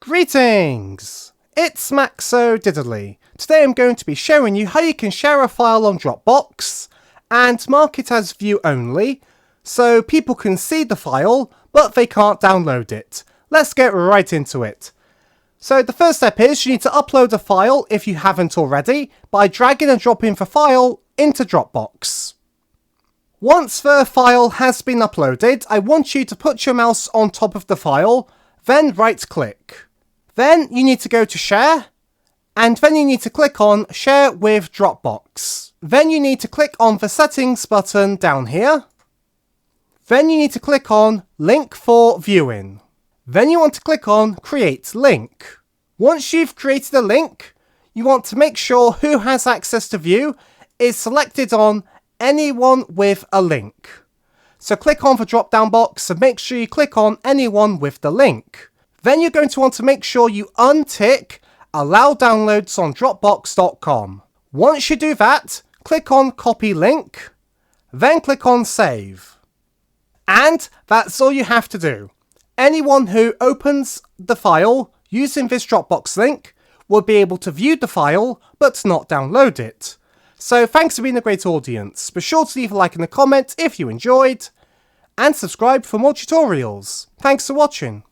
Greetings! It's Maxo Diddly. Today I'm going to be showing you how you can share a file on Dropbox and mark it as view only, so people can see the file, but they can't download it. Let's get right into it. So the first step is you need to upload a file if you haven't already by dragging and dropping the file into Dropbox. Once the file has been uploaded, I want you to put your mouse on top of the file, then right click. Then you need to go to Share, and then you need to click on Share with Dropbox. Then you need to click on the Settings button down here. Then you need to click on Link for Viewing. Then you want to click on Create Link. Once you've created a link, you want to make sure Who has access to view is selected on Anyone with a link. So click on the drop down box and make sure you click on Anyone with the link. Then you're going to want to make sure you untick Allow Downloads on Dropbox.com. Once you do that, click on Copy Link, then click on Save. And that's all you have to do. Anyone who opens the file using this Dropbox link will be able to view the file but not download it. So thanks for being a great audience. Be sure to leave a like and a comment if you enjoyed, and subscribe for more tutorials. Thanks for watching.